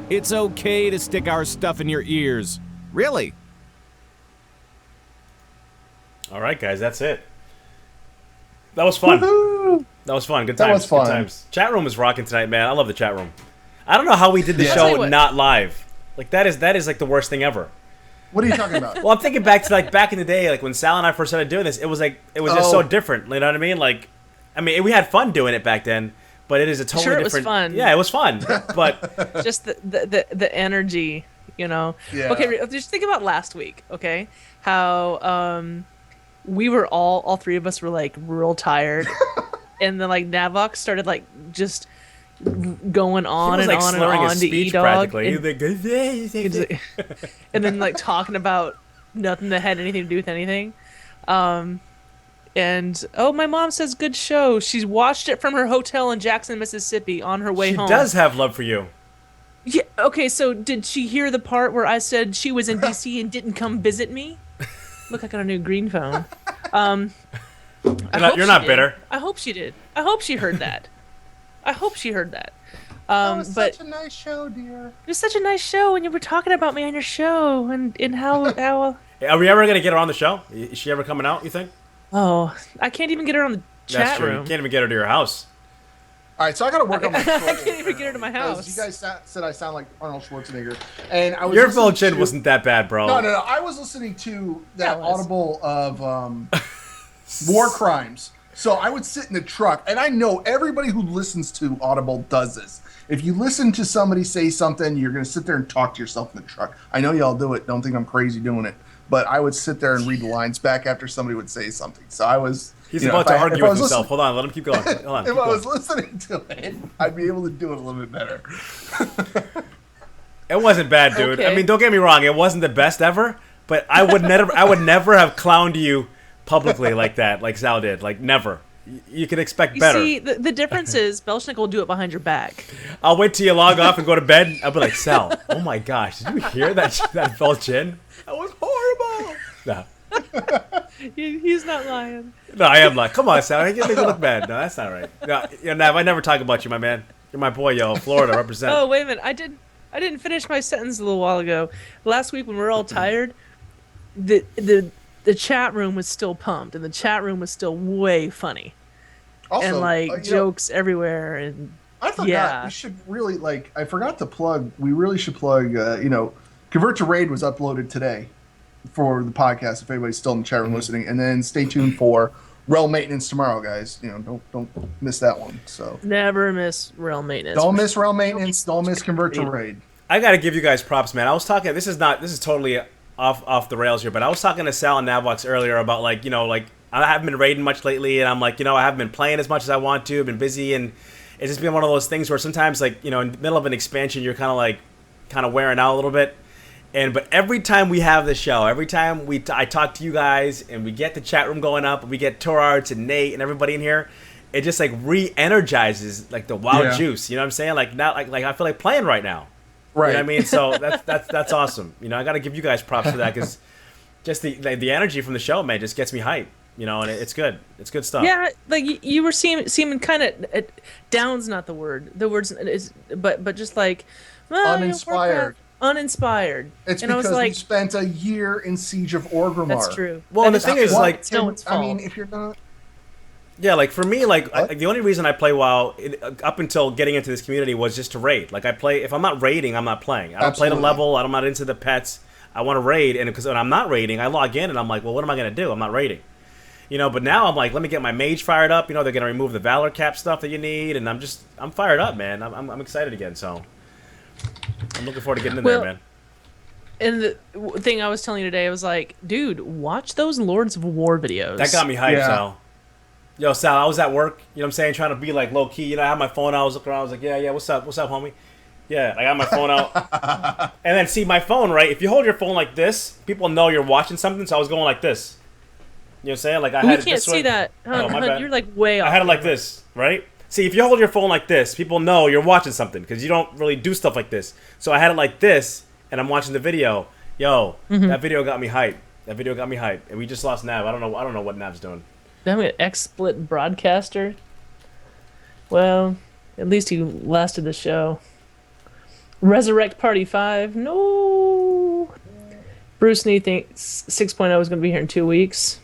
It's okay to stick our stuff in your ears. Really. All right, guys, that's it. That was fun. Woohoo! That was fun. Good That times. was fun. Good times. Chat room was rocking tonight, man. I love the chat room. I don't know how we did the Yeah. I'll tell you show what. not live. Like that is like the worst thing ever. What are you talking about? Well, I'm thinking back to like back in the day, like when Sal and I first started doing this. It was just so different. You know what I mean? Like, I mean, we had fun doing it back then, but it is a totally Sure, it was different. fun. Yeah, it was fun. But Just the energy, you know. Yeah. Okay, just think about last week. Okay, how we were all three of us were like real tired, and then like Navox started like just going he on was and like on and slurring on his to speech E-Dog, practically. and, and then like talking about nothing that had anything to do with anything. And oh, my mom says good show. She's watched it from her hotel in Jackson, Mississippi on her way She home. does have love for you. Yeah, okay, so did she hear the part where I said she was in DC and didn't come visit me? Look, I got a new green phone. You're not bitter. I hope she did. I hope she heard that. I hope she heard that. That was But such a nice show, dear. it was such a nice show, and you were talking about me on your show, and how Are we ever gonna get her on the show? Is she ever coming out? You think? oh, I can't even get her on the That's chat true. You room. can't even get her to your house. All right, so I got to work on my. I can't even get her to my because house. You guys said I sound like Arnold Schwarzenegger, and I was. Your listening full chin to- wasn't that bad, bro. No. I was listening to that Yeah, it was. audible of war crimes. So I would sit in the truck, and I know everybody who listens to Audible does this. If you listen to somebody say something, you're going to sit there and talk to yourself in the truck. I know y'all do it. Don't think I'm crazy doing it. But I would sit there and read the lines back after somebody would say something. So I was. He's you know, about to if I- argue if I with was himself. Hold on, let him keep going. Hold on. If keep I was going. listening to it, I'd be able to do it a little bit better. It wasn't bad, dude. I Okay. mean, don't get me wrong. It wasn't the best ever, but I would never have clowned you publicly like that, like Sal did. Like never. You can expect You better. see, the difference is Belschnick will do it behind your back. I'll wait till you log off and go to bed. I'll be like, Sal, oh my gosh, did you hear that fell chin? That was horrible. No. He's not lying. No, I am like, come on, Sal. I make me look bad. No, that's not right. No, Nav, I never talk about you, my man. You're my boy, yo. Florida, represent. Oh, wait a minute. I didn't finish my sentence a little while ago. Last week when we were all tired, the chat room was still pumped, and the chat room was still way funny, Also, and like you know, jokes everywhere, and I forgot. Yeah. We should really I forgot to plug. We really should plug. Convert to Raid was uploaded today for the podcast. If anybody's still in the chat room listening, and then stay tuned for Realm Maintenance tomorrow, guys. Don't miss that one. So never miss Realm Maintenance. don't miss Realm Maintenance. Don't miss Convert to Raid. I got to give you guys props, man. I was talking. This is totally off the rails here, but I was talking to Sal and Navox earlier about I haven't been raiding much lately, and I'm like, I haven't been playing as much as I want to. I've been busy, and it's just been one of those things where sometimes, in the middle of an expansion, you're kind of wearing out a little bit. But every time we have the show, every time I talk to you guys, and we get the chat room going up, and we get Torarts and Nate and everybody in here, it just re-energizes the wild Yeah. juice. You know what I'm saying? Now, I feel like playing right now. Right. You know what I mean? So that's awesome. I got to give you guys props for that because just the energy from the show, man, just gets me hyped. And it's good. It's good stuff. Yeah, you were seeming kind of down's not the word. The word's is, but just Uninspired. Uninspired. It's and I because was we like, spent a year in Siege of Orgrimmar. that's true. Well, That and the thing is, it's no one's fault. I mean, if you're not. Yeah, for me, What? the only reason I play WoW up until getting into this community was just to raid. I play if I'm not raiding, I'm not playing. I don't play Absolutely. the level. I'm not into the pets. I want to raid, and because when I'm not raiding, I log in and I'm like, well, what am I gonna do? I'm not raiding. But now I'm like, let me get my mage fired up. They're gonna remove the Valor cap stuff that you need, and I'm fired up, man. I'm excited again. So I'm looking forward to getting in there, man. And the thing I was telling you today, I was like, dude, watch those Lords of War videos. That got me hyped, Yeah. Sal. Yo, Sal, I was at work, you know what I'm saying, trying to be low key. I had my phone out, I was looking around, I was like, yeah, what's up, homie? Yeah, I got my phone out. And then see my phone, right? If you hold your phone like this, people know you're watching something, so I was going like this. You know what I'm saying? I We had it can't this see way. that. Oh, my bad. You're way off. I had it like this, right? See, if you hold your phone like this, people know you're watching something because you don't really do stuff like this. So I had it like this, and I'm watching the video. Yo, that video got me hyped. And we just lost Nav. I don't know what Nav's doing. Damn it, XSplit broadcaster. Well, at least he lasted the show. Resurrect Party 5. No. Bruce Nee thinks 6.0 is going to be here in 2 weeks.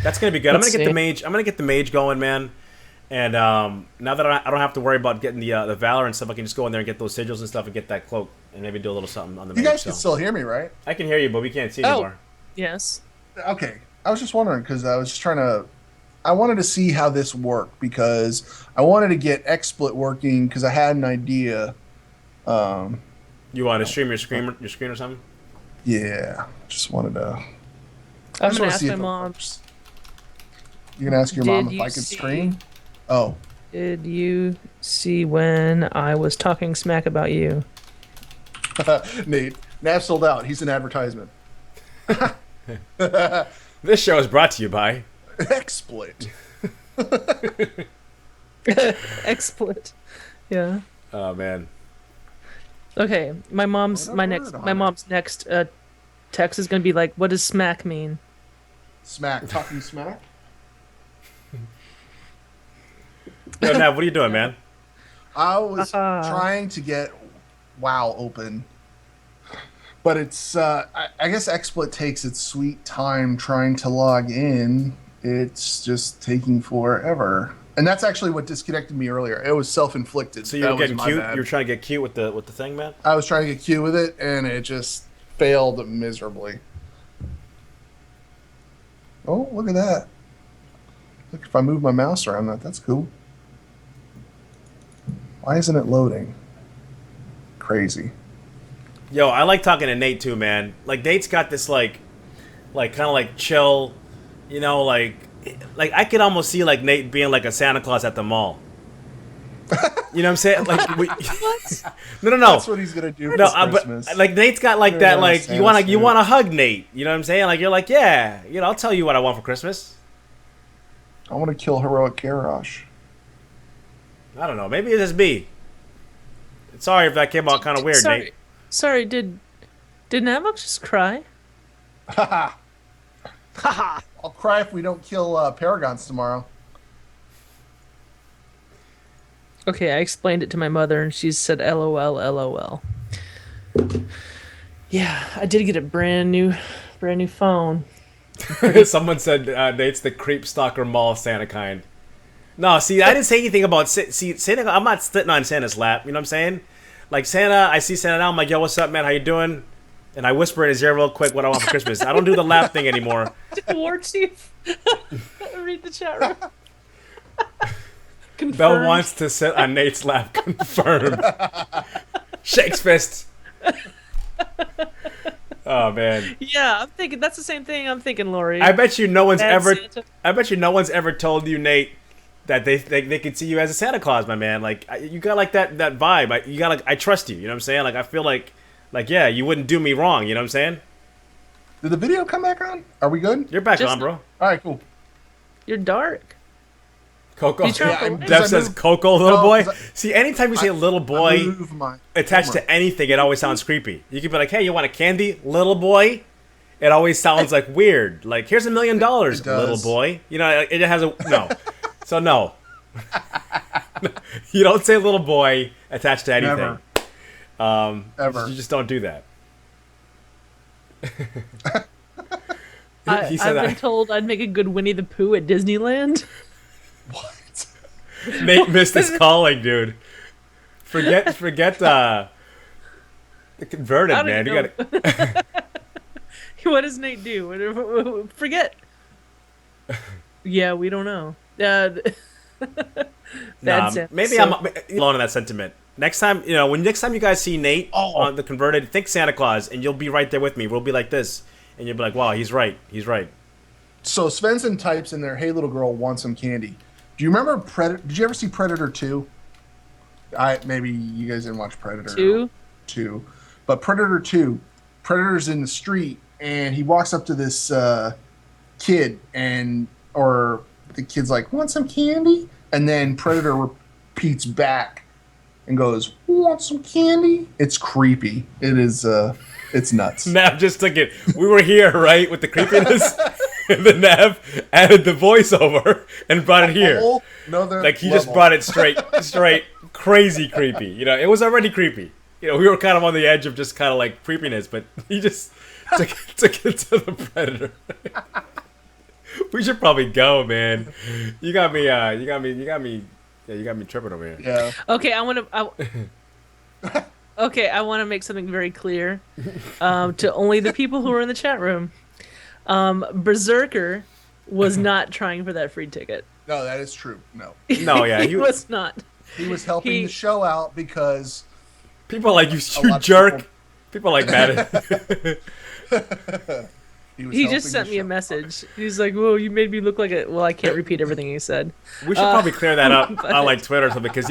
That's gonna be good. Let's I'm gonna get see. the mage. I'm gonna get the mage going, man. And now that I don't have to worry about getting the valor and stuff, I can just go in there and get those sigils and stuff and get that cloak and maybe do a little something on the You mage. guys can still hear me, right? I can hear you, but we can't see Oh. anymore. Yes. Okay. I was just wondering because I was just trying to. I wanted to see how this worked because I wanted to get XSplit working because I had an idea. You want to stream your screen or something? Yeah, just wanted to. I'm just going wanna to ask see my if it mom. works. You gonna ask your mom Did if I you could see- stream? Oh, Did you see when I was talking smack about you? Nate. Nav sold out. He's an advertisement. This show is brought to you by. XSplit. XSplit. Yeah. Oh man. Okay. My mom's What a my word next on my it. mom's next text is going to be like, "What does smack mean?" Smack. Talking smack. Yo, Nav, what are you doing, man? I was Uh-huh. trying to get WoW open, but it's I guess XSplit takes its sweet time trying to log in. It's just taking forever, and that's actually what disconnected me earlier. It was self-inflicted. So you were That was getting my cute. bad. You were trying to get cute with the thing, man. I was trying to get cute with it, and it just failed miserably. Oh, look at that! Look, if I move my mouse around that's cool. Why isn't it loading? Crazy. Yo, I like talking to Nate too, man. Like Nate's got this like kind of like chill, you know, like I could almost see like Nate being like a Santa Claus at the mall. You know what I'm saying? Like no. That's what he's gonna do for No, Christmas. but like Nate's got like Put that, on like Santa you suit. want to hug Nate. You know what I'm saying? Like you're like, yeah, you know, I'll tell you what I want for Christmas. I want to kill heroic Garrosh. I don't know. Maybe it's just me. Sorry if that came out kind of weird, Sorry. Nate. Sorry, did Navox just cry? Haha. Haha. I'll cry if we don't kill Paragons tomorrow. Okay, I explained it to my mother and she said LOL LOL. Yeah, I did get a brand new phone. Someone said Nate's the creep stalker mall Santa kind. No, see, I didn't say anything about Santa. I'm not sitting on Santa's lap. You know what I'm saying? Like Santa, I see Santa now. I'm like, yo, what's up, man? How you doing? And I whisper in his ear real quick what I want for Christmas. I don't do the lap thing anymore. War Chief. Read the chat room. Confirmed. Belle wants to sit on Nate's lap. Confirmed. Shakes fist. Oh man. Yeah, I'm thinking that's the same thing I'm thinking, Lori. I bet you no one's Bad ever. Santa. I bet you no one's ever told you, Nate, that they could see you as a Santa Claus, my man. Like you got like that vibe. You got like I trust you. You know what I'm saying? Like I feel like yeah, you wouldn't do me wrong. You know what I'm saying? Did the video come back on? Are we good? You're back Just- on, bro. All right, cool. You're dark. Coco. You try- Yeah, Dev Dev I says moved- Coco, little No, boy. 'cause See, anytime you say little boy I move my attached camera. to anything, it always sounds creepy. You could be like, hey, you want a candy, little boy? It always sounds like weird. Like, here's $1 million, It does. little boy. You know, it has a no. So no. You don't say little boy attached to anything. Never. Ever. You just don't do that. I've He said been that. told I'd make a good Winnie the Pooh at Disneyland. What? Nate missed his calling, dude. Forget the converted, I don't man. You even gotta What does Nate do? Forget. Yeah, we don't know. Bad Santa. maybe So- I'm alone in that sentiment. Next time, you know, next time you guys see Nate Oh. on the converted, think Santa Claus, and you'll be right there with me. We'll be like this, and you'll be like, "Wow, he's right. He's right." So Svensson types in there, "Hey, little girl, want some candy?" Do you remember Predator? Did you ever see Predator 2? Maybe you guys didn't watch Predator 2, but Predator 2, Predator's in the street and he walks up to this kid or the kid's like, "Want some candy?" And then Predator repeats back and goes, "Want some candy?" It's creepy. It is. It's nuts. Nav just took it. We were here, right, with the creepiness, and then Nav added the voiceover and brought it here. Another Like he just level. brought it straight, crazy creepy. You know, it was already creepy. we were kind of on the edge of just kind of like creepiness, but he just took it to the predator. We should probably go, man. You got me tripping over here. Yeah. Okay, Okay, I want to make something very clear to only the people who are in the chat room. Berserker was not trying for that free ticket. No, that is true. No. No, yeah, he was not. He was helping the show out because people are like, you jerk. People are like mad. He just sent me a message. He's like, "Whoa, you made me look like a." Well, I can't repeat everything he said. We should probably clear that up on like Twitter or something, because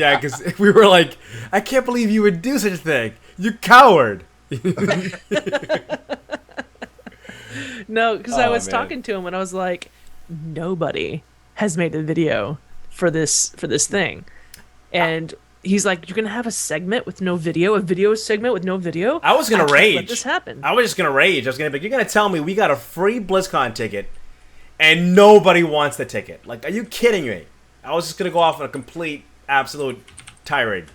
we were like, I can't believe you would do such a thing, you coward. No, because I was talking to him and I was like, nobody has made a video for this thing, and he's like, "You're gonna have a segment with no video, a video segment with no video." I was gonna rage. Let this happen. I was just gonna rage. I was gonna be like, "You're gonna tell me we got a free BlizzCon ticket, and nobody wants the ticket? Like, are you kidding me?" I was just gonna go off on a complete, absolute tirade.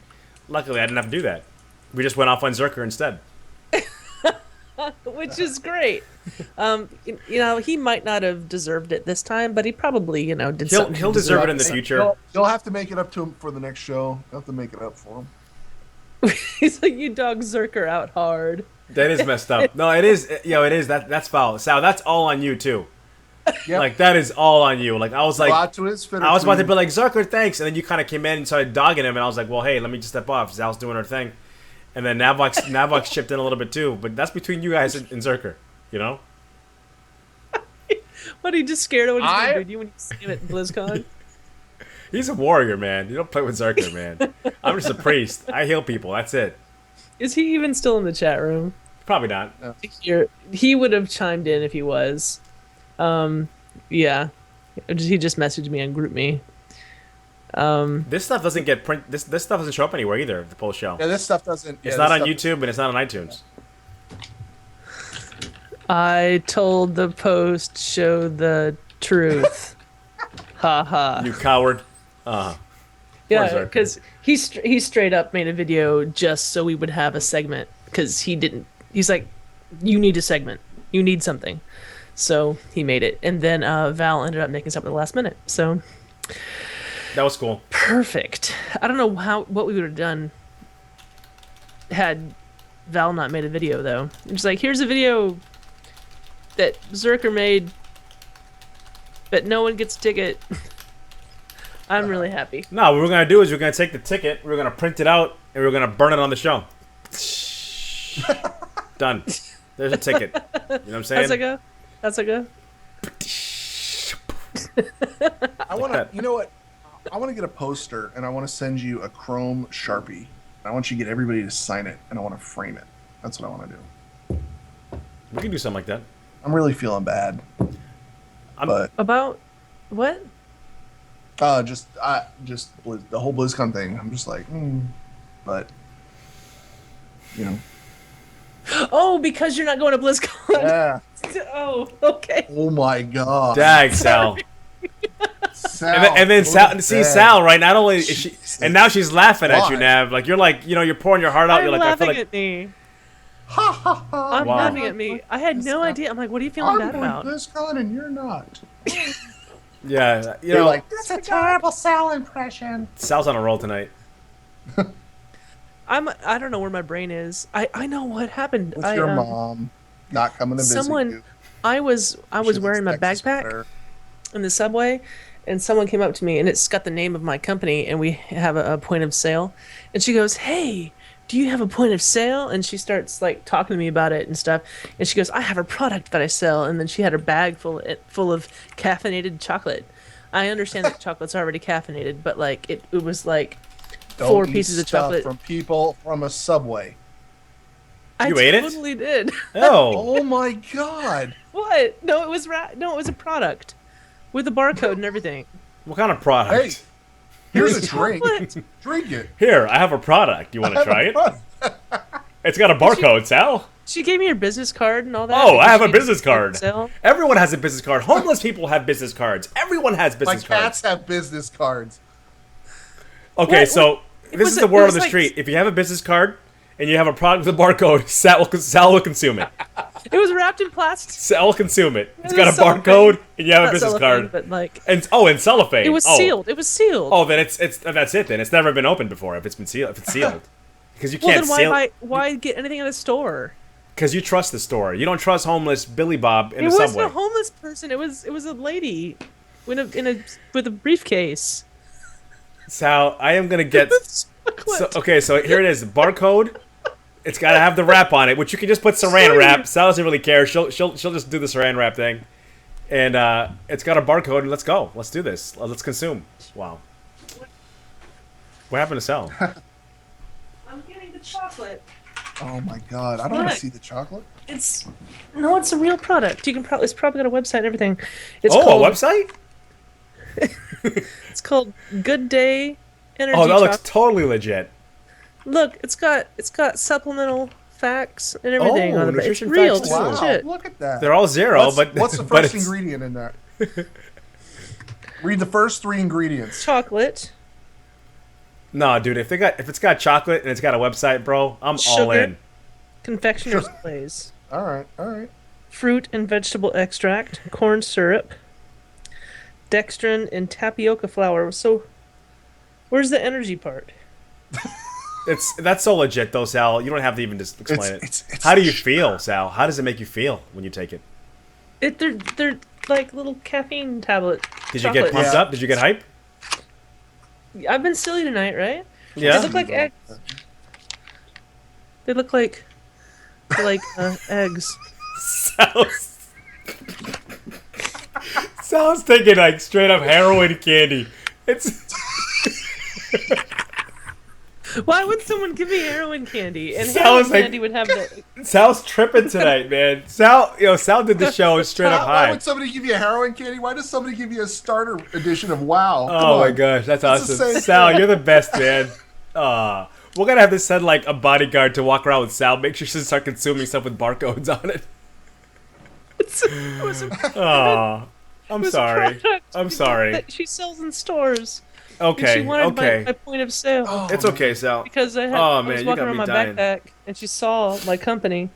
Luckily, I didn't have to do that. We just went off on Zerker instead. Which is great. He might not have deserved it this time, but he probably, did something. He'll deserve it in the future. You'll have to make it up to him for the next show. You'll have to make it up for him. He's like, "You dog Zerker out hard." That is messed up. No, it is. It is. That's foul. Sal, that's all on you too. Yep. Like, that is all on you. Like, I was like, I was about to be like, "Zerker, thanks," and then you kind of came in and started dogging him, and I was like, "Well, hey, let me just step off." Sal's doing her thing. And then Navox chipped in a little bit too, but that's between you guys and Zerker, What, are you just scared of what he's going to do to you when you see him at BlizzCon? He's a warrior, man. You don't play with Zerker, man. I'm just a priest. I heal people. That's it. Is he even still in the chat room? Probably not. He would have chimed in if he was. Yeah. He just messaged me and grouped me. This stuff doesn't get print. This stuff doesn't show up anywhere either. The post show. Yeah, this stuff doesn't. It's not on YouTube and it's not on iTunes. I told the post show the truth. Ha ha. You coward. Yeah, because he straight up made a video just so we would have a segment. Because he's like, "You need a segment. You need something." So he made it, and then Val ended up making something at the last minute. So. That was cool. Perfect. I don't know what we would have done had Val not made a video, though. It's like, here's a video that Zerker made, but no one gets a ticket. I'm really happy. No, what we're going to do is we're going to take the ticket, we're going to print it out, and we're going to burn it on the show. Done. There's a ticket. You know what I'm saying? How's it go? I want to, you know what? I want to get a poster, and I want to send you a chrome Sharpie. I want you to get everybody to sign it, and I want to frame it. That's what I want to do. We can do something like that. I'm really feeling bad. But about what? just the whole BlizzCon thing. I'm just like, but Oh, because you're not going to BlizzCon. Yeah. Oh, okay. Oh my god. Dag, Sal. Sal, and then Sal, see Sal, right? Not only is she, Jesus. and now she's laughing at you, Why? Nav. Like, you're pouring your heart out. You're like, I feel laughing like, at me. Ha ha ha. I'm laughing at me. I had no idea. I'm like, what are you feeling bad about? I'm BlizzCon and you're not. yeah, You're like, that's a terrible Sal impression. Sal's on a roll tonight. I don't know where my brain is. I know what happened. With your mom not coming to visit you. I was wearing my backpack in the subway, and someone came up to me, and it's got the name of my company, and we have a point of sale. And she goes, "Hey, do you have a point of sale?" And she starts like talking to me about it and stuff. And she goes, "I have a product that I sell." And then she had her bag full of caffeinated chocolate. I understand that chocolate's already caffeinated, but like it was like Don't 4 eat pieces of stuff chocolate from people from a subway. I You ate it? totally did. Oh, Oh my god. What? No, it was a product with a barcode and everything. what kind of product? Hey, here's a It's drink. chocolate. Drink it. Here, I have a product. You want to try it? Product. It's got a barcode, Sal. She gave me her business card and all that. Oh, I because have a she business didn't card. sell. Everyone has a business card. Homeless people have business cards. Everyone has My business cats cards. have business cards. Okay, What- so it this was is a- the it word on was the like- street. If you have a business card, and you have a product with a barcode, Sal will consume it. It was wrapped in plastic. Sal will consume it. It's It got a was cellophane. barcode, and you have a Not business cellophane, card. but like And cellophane. it was sealed. It was sealed. Oh, then it's that's it. Then it's never been opened before. If it's been sealed, if it's sealed, because you well, can't then seal. why get anything at a store? Because you trust the store. You don't trust homeless Billy Bob in It the wasn't subway. a homeless person. It was a lady with a briefcase. Sal, I am gonna get. With chocolate. Okay, so here it is. Barcode. It's got to have the wrap on it, which you can just put saran wrap. Sal doesn't really care. She'll just do the saran wrap thing, and it's got a barcode. And let's go. Let's do this. Let's consume. Wow. What happened to Sal? I'm getting the chocolate. Oh my god, I don't want to Look. see the chocolate. It's a real product. You can probably it's probably got a website and everything. It's Oh, called, a website? It's called Good Day Energy. Oh, that looks Chocolate. totally legit. Look, it's got supplemental facts and everything Oh, on it. It's nutrition real. facts It's too. Wow, legit. look at that. They're all zero, what's, but what's the but first it's- ingredient in there? Read the first 3 ingredients. Chocolate, No, dude. If it's got chocolate and it's got a website, bro, I'm all Sugar. in. confectioner's glaze, All right, all right. fruit and vegetable extract, corn syrup, dextrin, and tapioca flour. So, where's the energy part? That's so legit though, Sal. You don't have to even just explain it. It's How do you feel, Sal? How does it make you feel when you take it? They're like little caffeine tablet. Did you get chocolates. pumped Yeah. up? Did you get hype? I've been silly tonight, right? Yeah. They look like eggs. They look like eggs. Sal's taking like straight up heroin candy. It's Why would someone give me heroin candy? And Sounds heroin like- candy would have the. Sal's tripping tonight, man. Sal did the show straight up Why high. would somebody give you a heroin candy? Why does somebody give you a starter edition of WoW? Come Oh my on. gosh, that's It's the awesome. same Sal, thing. you're the best, man. We're gonna have to send like a bodyguard to walk around with Sal. Make sure she doesn't start consuming stuff with barcodes on it. It was a I'm was a sorry. product I'm sorry. that she sells in stores. And she Okay, wanted okay. my point of sale Oh, It's okay, Sal. because I Oh, was man, you walking got around me my dying. backpack and she saw my company.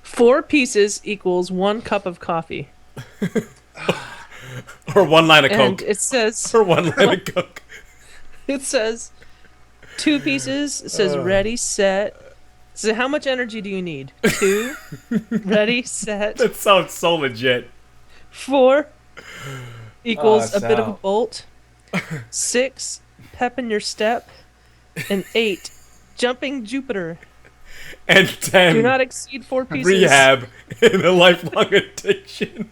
4 pieces equals 1 cup of coffee, Or one line of and coke. it says Or one line of coke. 2 pieces. It says ready, set. So how much energy do you need? 2, ready, set. That sounds so legit. 4 equals Ah, a bit of a Sal. bolt. 6, pep in your step. And 8, jumping Jupiter. And 10, Do not exceed 4 pieces. rehab in a lifelong addiction.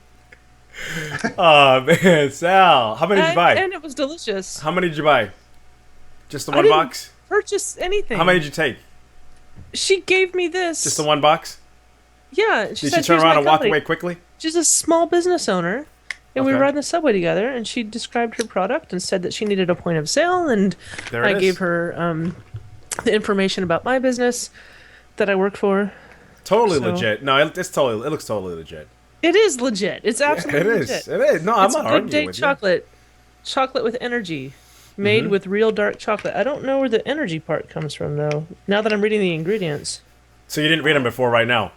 Oh man, Sal, how many did you buy? And it was delicious. How many did you buy? Just the I one didn't box? purchase anything. How many did you take? She gave me this. Just the one box? Yeah. Did said, she turn "Here's around my and walk company." away quickly? She's a small business owner. And we Okay. were riding the subway together, and she described her product and said that she needed a point of sale, and There I it is. gave her the information about my business that I work for. Totally so- legit. No, it looks totally legit. It is legit. It's It absolutely is. legit. It is. No, I'm It's not good arguing day with chocolate. Chocolate with energy. Made with real dark chocolate. I don't know where the energy part comes from, though, now that I'm reading the ingredients. you. So you didn't read them before right now?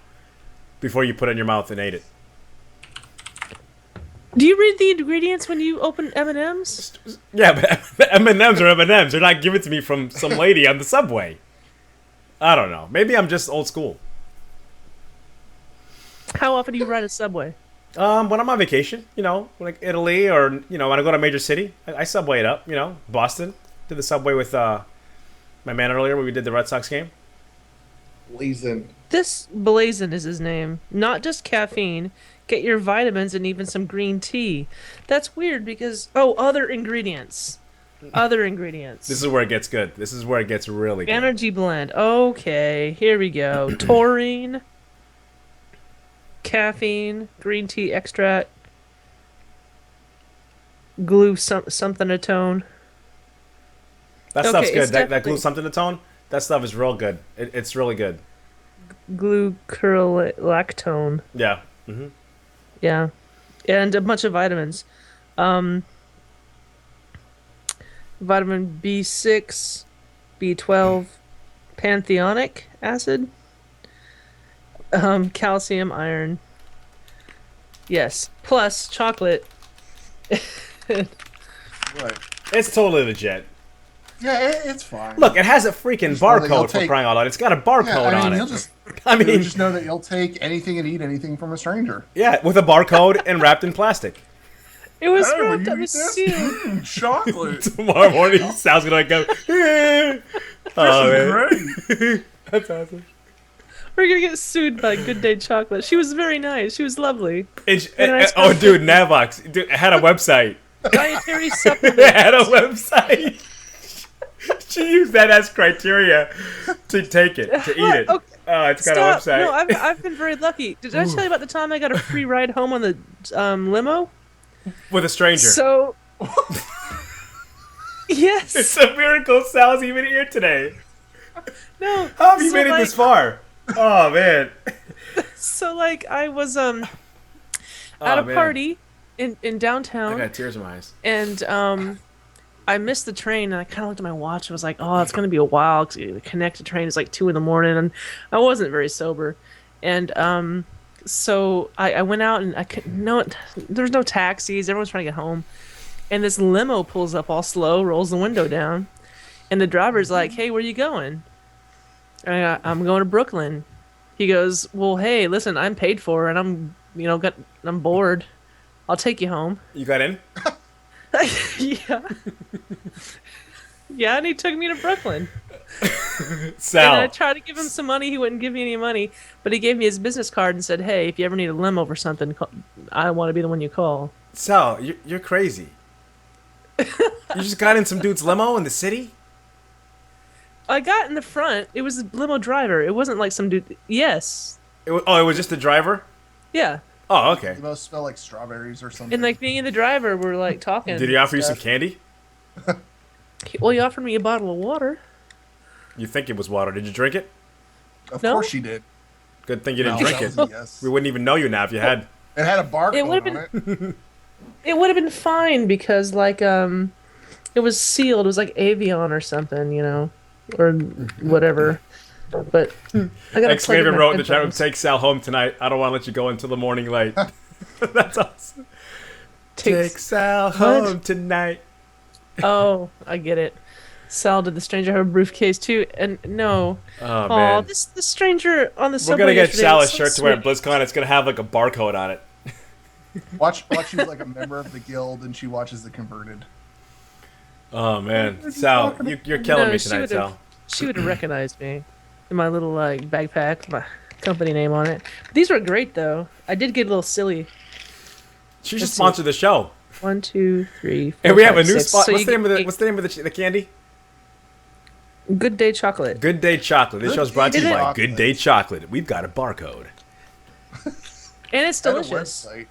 Before you put it in your mouth and ate it? Do you read the ingredients when you open M&M's? Yeah, but M&M's are M&M's. They're not given to me from some lady on the subway. I don't know. Maybe I'm just old school. How often do you ride a subway? When I'm on vacation, like Italy or, when I go to a major city, I subway it up, Boston. Did the subway with my man earlier when we did the Red Sox game. Blazing. This Blazin is his name. Not just caffeine. Get your vitamins and even some green tea. That's weird because other ingredients. Other ingredients. This is where it gets good. This is where it gets really good. Energy blend. Okay, here we go. Taurine, caffeine, green tea extract, something a tone. That Okay, stuff's it's good. That definitely- glue something to tone. That stuff is real good. It's really good. Glucurolactone. Yeah. Yeah, and a bunch of vitamins. Vitamin B6, B12, pantheonic acid, calcium, iron. Yes, plus chocolate. Right. It's totally legit. Yeah, it's fine. Look, it has a freaking Just know that you'll barcode for take- crying out loud. It's got a barcode Yeah, I mean, on you'll it. just, I you'll mean, just know that you'll take anything and eat anything from a stranger. yeah, with a barcode and wrapped in plastic. It was Hey, will wrapped you up eat with this? seal. Chocolate. Tomorrow morning, Sal's gonna go. Oh man, Great. that's awesome. We're gonna get sued by Good Day Chocolate. She was very nice. She was lovely. Oh, dude, Navox, dude, it had a website. Dietary It supplement. had a website. She used that as criteria to take it, to eat it. Okay. It's got Stop. a website. No, I've been very lucky. Did I tell you about the time I got a free ride home on the limo? With a stranger. So. Yes. It's a miracle Sal's even here today. No. How have you so, made it like, this far? Oh man. So like I was at Oh, a man. party in I downtown, got tears in my eyes. and I missed the train, and I kind of looked at my watch and was like, oh, it's gonna be a while because the connected train is like 2 a.m, and I wasn't very sober, and so I went out and I couldn't. No, there's no taxis. Everyone's trying to get home, and this limo pulls up all slow, rolls the window down, and the driver's like, hey, where you going? And I'm going to Brooklyn. He goes, well, hey, listen, I'm paid for, and I'm bored. I'll take you home. You got in? Yeah. Yeah, and he took me to Brooklyn. Sal. And I tried to give him some money. He wouldn't give me any money, but he gave me his business card and said, hey, if you ever need a limo for something, I want to be the one you call. Sal, you're crazy. You just got in some dude's limo in the city? I got in the front. It was a limo driver. It wasn't like some dude. Yes. It was just the driver? Yeah. Oh, okay. They both smell like strawberries or something. And like me and the driver were like talking. Did he offer you some Stuff. candy? Well, he offered me a bottle of water. You think it was water. Did you drink it? Of No? course she did. Good thing you didn't No, drink that it. was a yes. We wouldn't even know you now if you had. It had a barcode would've on it. It would have been fine because like it was sealed. It was like Avion or something, or whatever. But I got X Maven wrote in the chat room, take Sal home tonight. I don't want to let you go until the morning light. That's awesome. Take Sal home tonight. Oh, I get it. Sal did the stranger have a briefcase too, and no. Oh, Oh, man. the stranger on the We're subway going to get yesterday Sal a was so shirt to wear at sweet. BlizzCon. It's going to have like a barcode on it. Watch who's like a member of the guild and she watches The Converted. Oh, man. Sal, you're killing No, me she tonight, would've- Sal. She would have recognized me in my little like backpack, with my company name on it. These were great though. I did get a little silly. She should Let's see. sponsor the show. 1, 2, 3, 4, And we have a 5, new 6. spot. So What's you the name of get the What's the name of the candy? Good Day Chocolate. Good Day Chocolate. This Good show's brought to you Day by Chocolate. Good Day Chocolate. We've got a barcode. And it's And a delicious. website.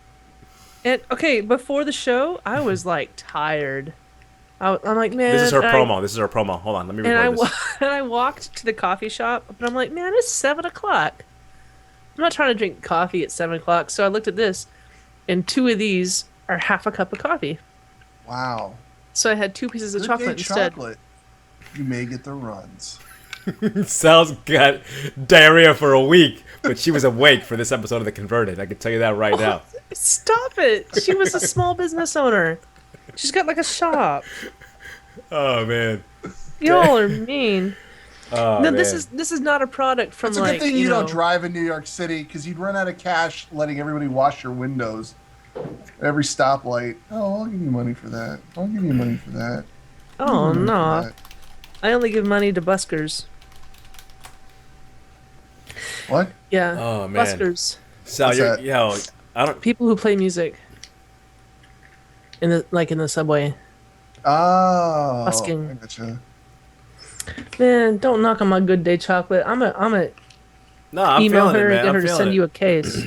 And okay, before the show, I was like tired. I'm like, man. This is her and promo. This is her promo. Hold on, let me And I, record this. and I walked to the coffee shop, but I'm like, man, it's 7 o'clock. I'm not trying to drink coffee at 7 o'clock. So I looked at this, and 2 of these are half a cup of coffee. Wow. So I had 2 pieces of Good chocolate Day instead. chocolate. You may get the runs. Sal's got diarrhea for a week, but she was awake for this episode of The Converted. I can tell you that right now. Stop it! She was a small business owner. She's got like a shop. Oh man. Y'all are mean. Oh, No, man. this is not a product from It's a like good thing you you know. don't drive in New York City because you'd run out of cash letting everybody wash your windows. Every stoplight. Oh, I'll give you money for that. I'll give you money for that. Oh For no! that. I only give money to buskers. What? Yeah. Oh, man. Buskers. Sal, What's you're that? I don't. People who play music. In the subway. Oh. Busking. I gotcha. Man, don't knock on my Good Day chocolate. I'm a No, I'm email feeling her it, man. and get her I'm to feeling send it. you a case.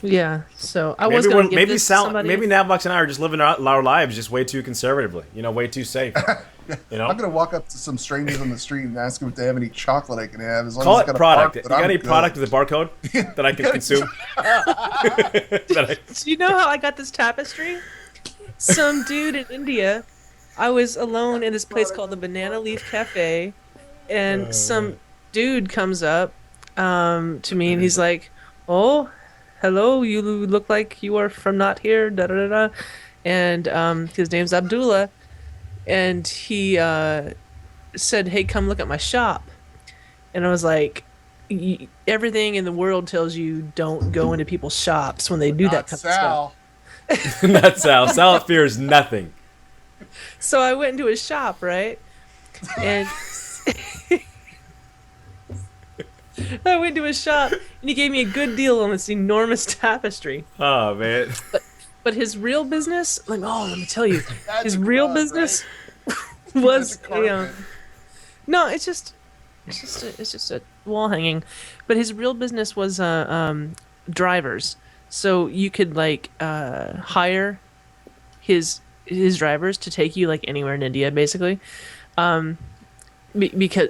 Yeah. So I was Maybe gonna give maybe this to Sal, somebody. maybe Navbox and I are just living our lives just way too conservatively. Way too safe. You know. I'm gonna walk up to some strangers on the street and ask them if they have any chocolate I can have. As long Call as it it's got product. A You barcode, got I'm any good. product with a barcode that I can consume? Do you know how I got this tapestry? Some dude in India. I was alone in this place called the Banana Leaf Cafe, And some dude comes up to me and he's like, "Oh, hello, you look like you are from not here." Da da da da. And his name's Abdullah, and he said, "Hey, come look at my shop." And I was like, everything in the world tells you don't go into people's shops when they do that kind of stuff. Not Sal. Sal fears nothing. So I went into his shop, right? And I went to his shop, and he gave me a good deal on this enormous tapestry. Oh, man. But his real business, like, let me tell you, his Magic real rod, business right? was, Magic carpet. no, it's just a wall hanging. But his real business was drivers. So you could like hire his drivers to take you like anywhere in India, basically. Because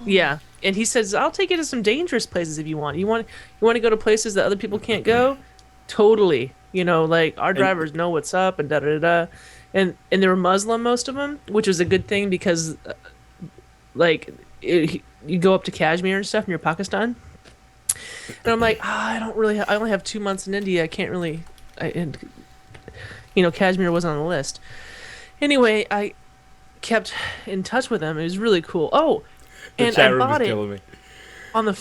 yeah, and he says, "I'll take you to some dangerous places if you want. You want to go to places that other people can't go? Totally. Like our drivers know what's up and da da da." And they were Muslim, most of them, which was a good thing because you go up to Kashmir and stuff near Pakistan. And I'm like, I only have 2 months in India. I can't really, Kashmir wasn't on the list. Anyway, I kept in touch with him. It was really cool. Oh, and I bought it on the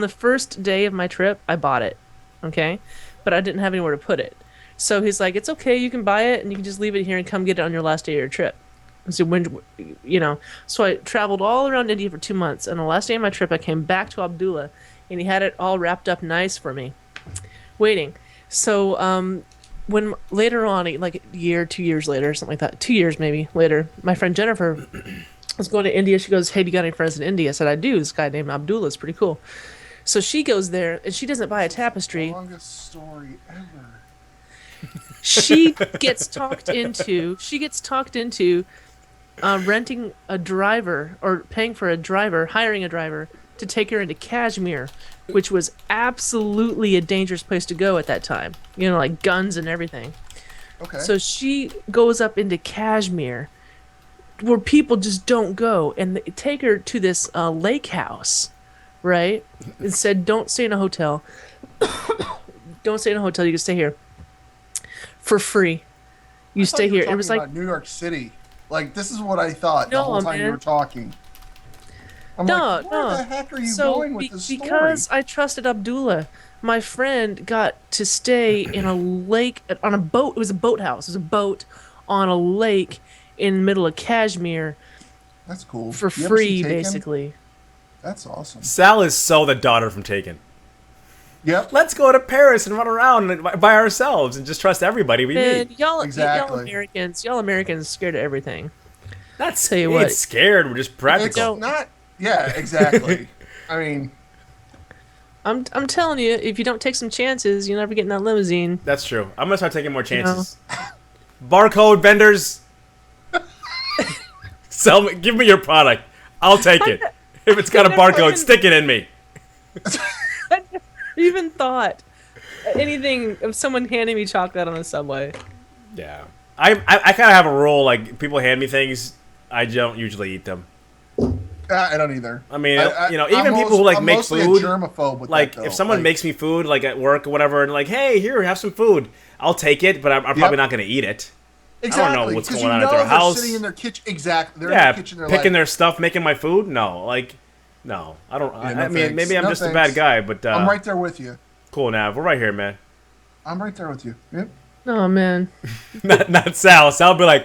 first day of my trip. I bought it, okay, but I didn't have anywhere to put it. So he's like, "It's okay. You can buy it, and you can just leave it here and come get it on your last day of your trip." So so I traveled all around India for 2 months, and the last day of my trip, I came back to Abdullah, and he had it all wrapped up nice for me, waiting. So when later on, like a year, 2 years later, something like that, 2 years maybe later, my friend Jennifer was going to India. She goes, "Hey, do you got any friends in India?" I said, "I do. This guy named Abdullah is pretty cool." So she goes there, and she doesn't buy a tapestry. Longest story ever. She gets talked into renting a driver or paying for a driver, hiring a driver to take her into Kashmir, which was absolutely a dangerous place to go at that time. Like guns and everything. Okay. So she goes up into Kashmir where people just don't go, and they take her to this lake house, right? And said, "Don't stay in a hotel. Don't stay in a hotel. You can stay here for free. You stay here." It was like New York City. Like, this is what I thought the No, whole time you man. were talking. I'm No, like, where no. the heck are you So going with this story? because I trusted Abdullah, my friend got to stay in a lake on a boat. It was a boathouse. It was a boat on a lake in the middle of Kashmir That's cool. for You ever free, see Taken? basically. That's awesome. Sal is so the daughter from Taken. Yep. Let's go to Paris and run around by ourselves and just trust everybody we And meet. y'all Exactly. y'all Americans scared of everything. That's Tell you we what. ain't scared. We're just It's practical. not. Yeah, exactly. I mean, I'm telling you, if you don't take some chances, you'll never get in that limousine. That's true. I'm gonna start taking more chances. Barcode vendors, give me your product. I'll take it. If it's got a barcode, stick it in me. I never even thought anything of someone handing me chocolate on the subway. Yeah. I kind of have a rule, like, people hand me things, I don't usually eat them. I don't either. I mean, I'm even people who, like, I'm make mostly food, a germaphobe with like, that, though. if someone makes me food, like, at work or whatever, and like, hey, here, have some food, I'll take it, but I'm probably not going to eat it. exactly, I don't know what's 'cause going on you at their know house. They're sitting in their kitchen. Exactly. They're Yeah, in their kitchen. They're picking like, their stuff, making my food? No, like, no. I don't, no I mean, thanks. maybe I'm No just a thanks. bad guy, but I'm right there with you. cool, Nav. We're right here, man. I'm right there with you. Yep. Oh man, not Sal. Sal be like,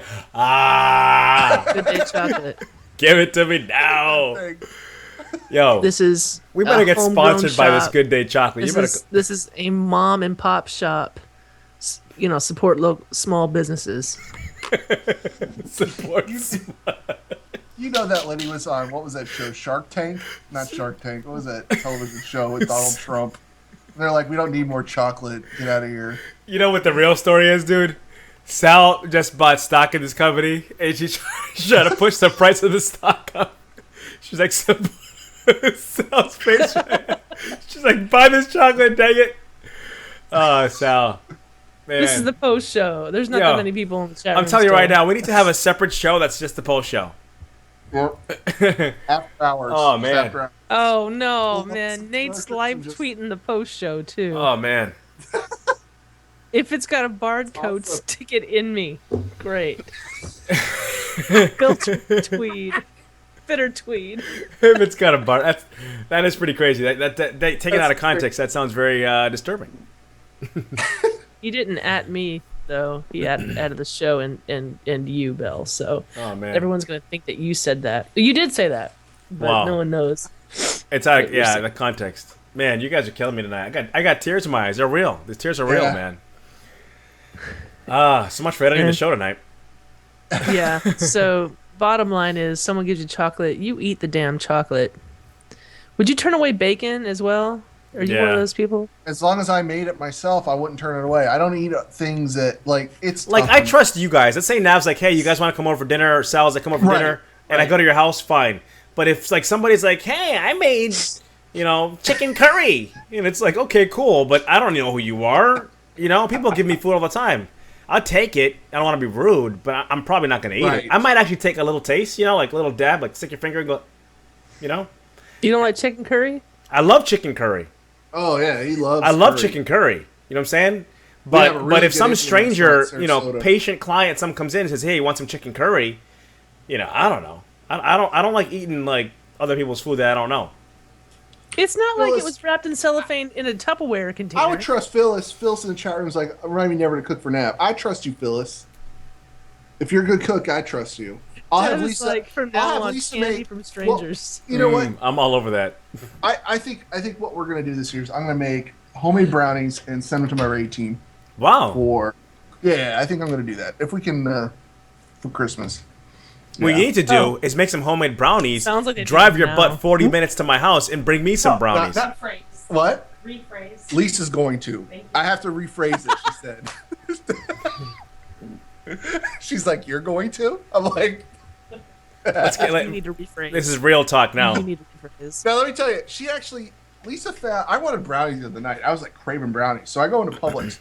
good day chocolate. give it to me now. Thanks. Yo, This is we better a get homegrown sponsored by this shop. Good Day Chocolate. You This is a mom and pop shop. Support local small businesses. better support. You know that lady was on, what was that show? Shark Tank? Not Shark Tank. What was that television show with Donald Trump? And they're like, we don't need more chocolate. Get out of here. You know what the real story is, dude? Sal just bought stock in this company, and she's trying to push the price of the stock up. She's like, Sal's face. She's like, buy this chocolate, dang it. Oh, Sal. Man. This is the post show. There's not Yo, that many people in the chat I'm room telling you still. right now, we need to have a separate show that's just the post show. Yep. After hours. Oh, Just man. after hours. Oh no, Well, man! Nate's no, live just- tweeting the post show too. Oh man. If it's got a barcode, awesome. stick it in me. Great. Filter tweed. Bitter tweed. If it's got a bar, that is pretty crazy. That taken out of That's context, that sounds very disturbing. He didn't at me though. He added the show and you, Bell. So Oh man. everyone's gonna think that you said that. You did say that, but Wow. no one knows. It's out of, What you're saying. the context. Man, you guys are killing me tonight. I got tears in my eyes. They're real. These tears are real, Yeah. man. So much for editing the show tonight. Yeah. So bottom line is, someone gives you chocolate, you eat the damn chocolate. Would you turn away bacon as well? Are you one Yeah. of those people? As long as I made it myself, I wouldn't turn it away. I don't eat things that it's Like, tough I and- trust you guys. Let's say Nav's like, hey, you guys want to come over for dinner? Or Sal's like, come over for Right, dinner. And I right. go to your house, fine. But if, like, somebody's like, hey, I made, chicken curry. And it's like, okay, cool. But I don't know who you are. People give me food all the time. I'll take it. I don't want to be rude, but I'm probably not going to eat Right. it. I might actually take a little taste, like a little dab, like stick your finger and go, You don't like chicken curry? I love chicken curry. Oh yeah, he loves. I love curry. chicken curry. You know what I'm saying? have a But really if good some Indian stranger, restaurant in Sarasota. patient client, some comes in and says, "Hey, you want some chicken curry?" I don't know. I don't like eating like other people's food that I don't know. It's not like it Phyllis- was wrapped in cellophane in a Tupperware container. I would trust Phyllis. Phyllis in the chat room is like, remind me never to cook for Nav. I trust you, Phyllis. If you're a good cook, I trust you. I'll That have is Lisa. like from I'll now have on, Lisa candy make. from strangers. Well, you know what? I'm all over that. I think what we're gonna do this year is I'm gonna make homemade brownies and send them to my raid team Wow. for. Yeah, I think I'm gonna do that if we can for Christmas. What you Yeah. need to do is make some homemade brownies. Sounds like they drive do your now. butt 40 minutes to my house and bring me some brownies. Not- Rephrase. What? Rephrase. Lisa's going to. Thank you. I have to rephrase it. She said. She's like, "You're going to?" I'm like, Let's get, You need to rephrase. this is real talk now. You need to rephrase. Now let me tell you, she actually Lisa found I wanted brownies the other night. I was like craving brownies, so I go into Publix,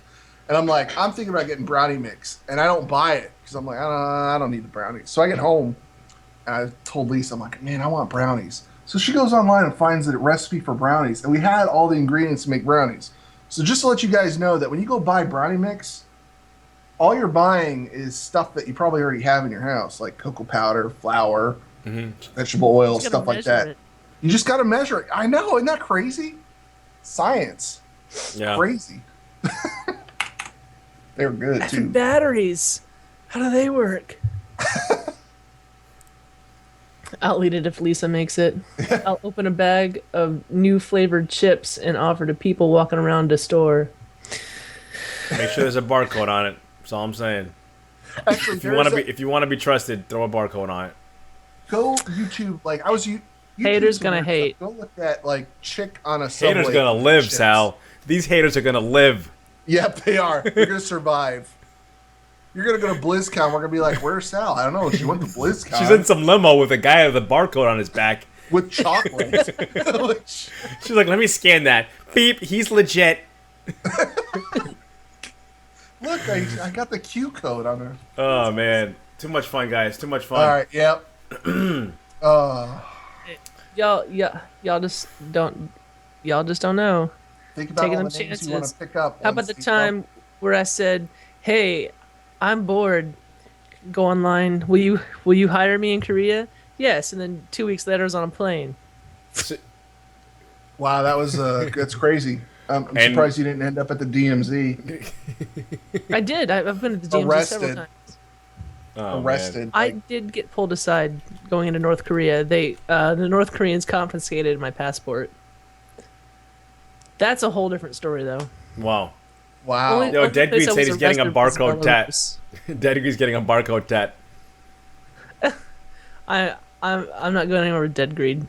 and I'm thinking about getting brownie mix, and I don't buy it because I'm like I don't need the brownies. So I get home, and I told Lisa, I'm like, man, I want brownies. So she goes online and finds a recipe for brownies, and we had all the ingredients to make brownies. So just to let you guys know that when you go buy brownie mix, all you're buying is stuff that you probably already have in your house, like cocoa powder, flour, vegetable oil, You gotta stuff like measure that. it. You just got to measure it. I know, isn't that crazy? Science, Yeah. crazy. They're good Effing too. batteries. How do they work? I'll eat it if Lisa makes it. I'll open a bag of new flavored chips and offer to people walking around the store. Make sure there's a barcode on it. That's all I'm saying. Actually, If you want to be trusted, throw a barcode on it. go YouTube. Like I was YouTube Haters some gonna weird hate. stuff. Go look at like chick on a subway. Haters gonna live, chips. Sal. These haters are gonna live. Yep, they are. They're gonna survive. You're gonna go to BlizzCon. We're gonna be like, "Where's Sal?" I don't know. She went to BlizzCon. She's in some limo with a guy with a barcode on his back. with chocolate. Which- She's like, let me scan that. Beep, he's legit. Look, I got the Q code on her. Oh, man. Too much fun, guys. Too much fun. All right. Yep. Y'all just don't know. Think about Taking all them the names you want chances. to pick up. How about the Think time where I said, "Hey, I'm bored. Go online. Will you hire me in Korea?" Yes, and then 2 weeks later I was on a plane. Wow, that was that's crazy. I'm And- surprised you didn't end up at the DMZ. I did. I've been at the DMZ several Arrested. times. Oh, man. Arrested. I Like, did get pulled aside going into North Korea. The North Koreans confiscated my passport. That's a whole different story, though. Wow. wow. Only- Yo, only Dead place Greed I said was he's getting a arrested was barcode tat. Belarus. Dead Greed's getting a barcode tat. I'm not going anywhere with Dead Greed.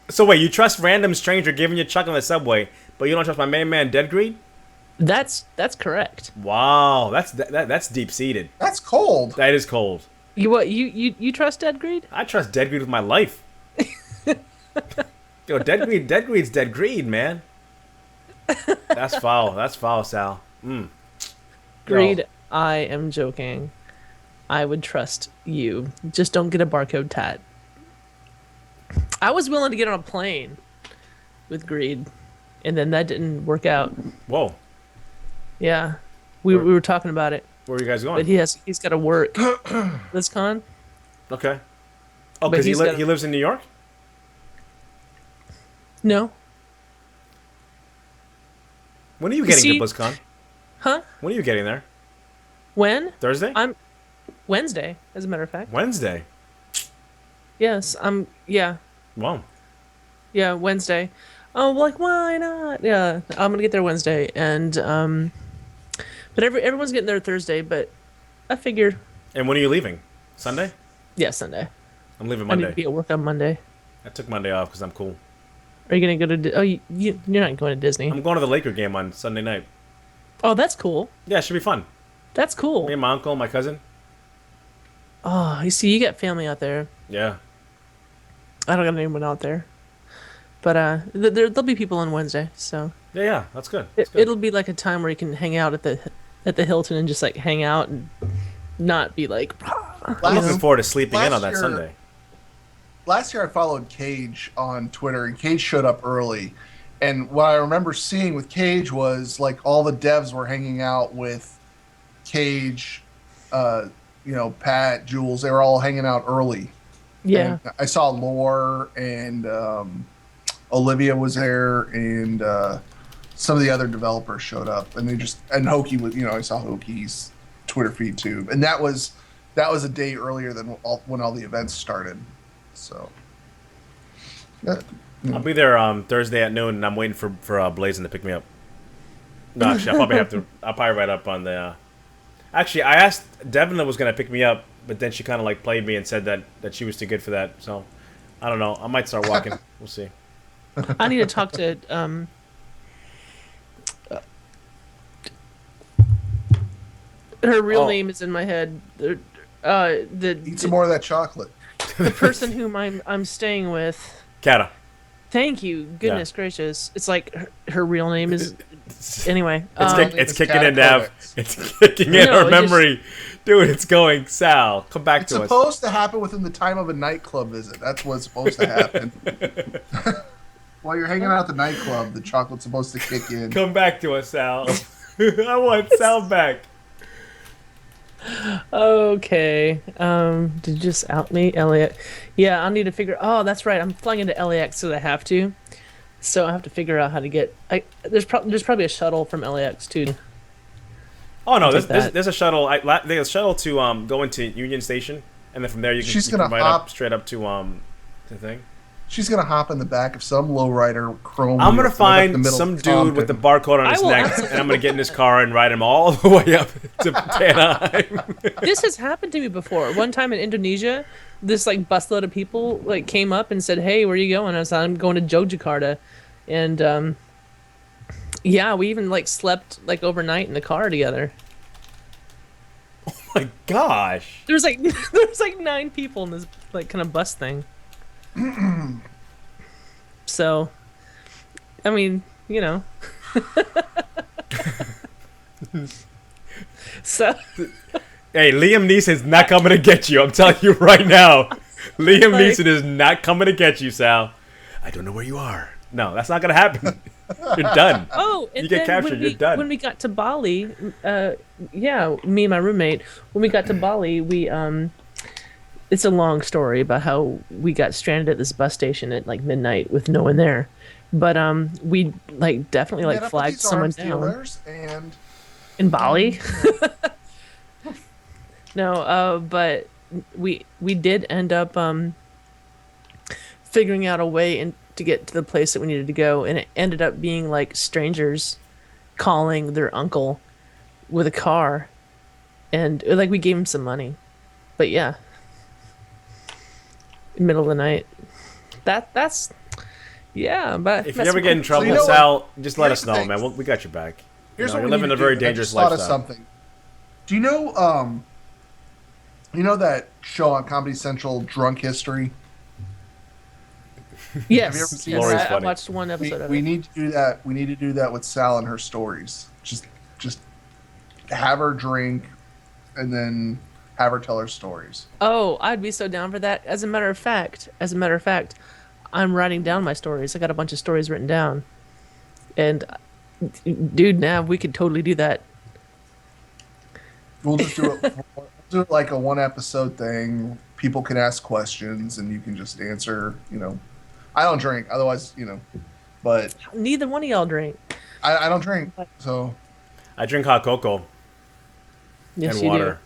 So wait, you trust random stranger giving you chuck on the subway, but you don't trust my main man Dead Greed? That's correct. Wow, that's deep seated. That's cold. That is cold. You trust Dead Greed? I trust Dead Greed with my life. Yo, Dead Greed's Dead Greed, man. That's foul. That's foul, Sal. Greed, I am joking. I would trust you. Just don't get a barcode tat. I was willing to get on a plane with Greed, and then that didn't work out. Whoa. Yeah, we were talking about it, Where are you guys going? but he's got to work this con. Okay. Oh, But because he he's he lives in New York? No, When are you getting See- to BlizzCon? huh? When are you getting there? When? Thursday? I'm Wednesday, as a matter of fact. Wednesday. Yes, I'm. Yeah, Wow. yeah, Wednesday. Oh, like why not? Yeah, I'm gonna get there Wednesday, and but everyone's getting there Thursday. But I figured, And when are you leaving? Sunday? yeah, Sunday. I'm leaving I need Monday. to be at work on Monday. I took Monday off because I'm cool. Are you gonna go to? You're not going to Disney. I'm going to the Laker game on Sunday night. Oh, that's cool. Yeah, it should be fun. That's cool. Me and my uncle, my cousin. Oh, you see, you got family out there. Yeah. I don't got anyone out there, but there'll be people on Wednesday, so Yeah, that's good. That's good. it'll be like a time where you can hang out at the Hilton and just like hang out and not be like. I'm looking forward to sleeping in last on that year- Sunday. Last year I followed Cage on Twitter, and Cage showed up early. And what I remember seeing with Cage was like all the devs were hanging out with Cage, Pat, Jules. They were all hanging out early. Yeah. And I saw Lore and Olivia was there, and some of the other developers showed up, and and Hokie was, I saw Hokie's Twitter feed too, and that was a day earlier than when all the events started. So, yeah. I'll be there Thursday at noon, and I'm waiting for Blazin to pick me up. No, actually, I'll probably write up on the. Actually, I asked Devin was gonna pick me up, but then she kind of like played me and said that she was too good for that. So, I don't know. I might start walking. We'll see. I need to talk to her real name is in my head. Eat some more of that chocolate. The person whom I'm staying with. Kata. Thank you. Goodness gracious. It's like her real name is. Anyway. It's kicking in, Kata Nav. It's kicking in No, her memory. Dude, it's going. Sal, come back It's to us. supposed to happen within the time of a nightclub visit. That's what's supposed to happen. While you're hanging out at the nightclub, the chocolate's supposed to kick in. Come back to us, Sal. I want Sal back. Okay. Did you just out me, Elliot? Yeah, I'll need to figure. Oh, that's right. I'm flying into LAX, so I have to. So I have to figure out how to get. There's probably a shuttle from LAX too. Oh no, Take that. there's a shuttle. There's a shuttle to go into Union Station, and then from there you can ride up straight up to the thing. She's gonna hop in the back of some lowrider chrome. I'm gonna wheel, right up the find middle some of dude with the Compton. barcode on his I will neck, and I'm gonna get in his car and ride him all the way up to Anaheim. This has happened to me before. One time in Indonesia, this like busload of people like came up and said, "Hey, where are you going?" I said, "I'm going to Yogyakarta," and yeah, we even like slept like overnight in the car together. Oh my gosh! There's like 9 people in this like kind of bus thing. So, I mean, so Hey, Liam Neeson's not coming to get you. I'm telling you right now. Liam Like- Neeson is not coming to get you, Sal. I don't know where you are. No, that's not gonna happen. You're done. oh, and You get then captured, when you're done. When we got to Bali, yeah, me and my roommate, when we got to Bali, we it's a long story about how we got stranded at this bus station at like midnight with no one there. But we like definitely like Met up with flagged these someone arms down dealers and in Bali. No, but we did end up figuring out a way to get to the place that we needed to go, and it ended up being like strangers calling their uncle with a car, and like we gave him some money, but yeah, middle of the night. That's yeah, but If you ever get in trouble you with know what? Sal, just let Here's us the know, thing. man. We got your back. here's You're what we living need a to very do. I dangerous just thought of lifestyle. something. Do you know you know that show on Comedy Central, Drunk History? yes, ever seen yes, Lori's I funny. watched one episode of We it. need to do that. We need to do that with Sal and her stories. Just have her drink, and then have her tell her stories. Oh, I'd be so down for that. As a matter of fact, I'm writing down my stories. I got a bunch of stories written down. And, dude, Nav, we could totally do that. We'll just do it. We'll do it like a one episode thing. People can ask questions, and you can just answer. I don't drink, otherwise, but Neither one of y'all drink. I don't drink, so I drink hot cocoa Yes, and you water.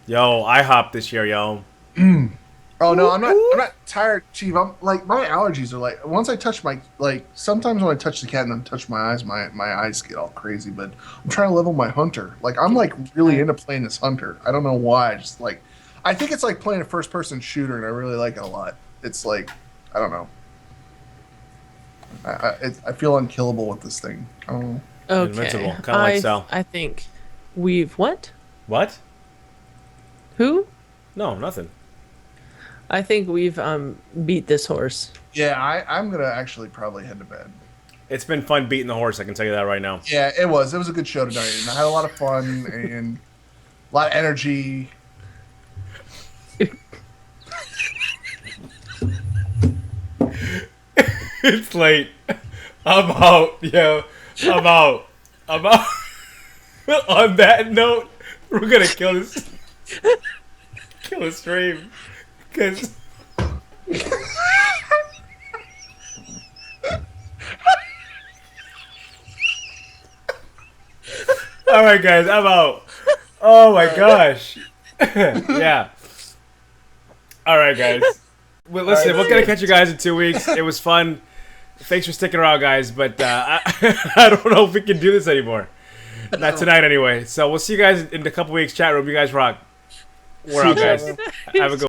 Yo, IHOP this year, yo. Oh no, I'm not tired, Chief. I'm like my allergies are like once I touch sometimes when I touch the cat and then touch my eyes, my eyes get all crazy. But I'm trying to level my hunter. Like I'm like really into playing this hunter. I don't know why. I think it's like playing a first person shooter, and I really like it a lot. It's like I don't know. I feel unkillable with this thing. I don't know. Okay. Invincible, kind of like Sal. I think we've what? What? Who? No, nothing. I think we've beat this horse. Yeah, I'm gonna actually probably head to bed. It's been fun beating the horse. I can tell you that right now. Yeah, it was. It was a good show tonight, and I had a lot of fun and a lot of energy. It's late. I'm out, yo. I'm out. I'm out. On that note, we're gonna kill this stream. Cause all right, guys, I'm out. Oh my gosh. Yeah. All right, guys. Well, listen, we're gonna catch you guys in 2 weeks. It was fun. Thanks for sticking around, guys. But I don't know if we can do this anymore. Not tonight, anyway. So we'll see you guys in a couple weeks. Chat room, you guys rock. We're out, guys. Have a good one.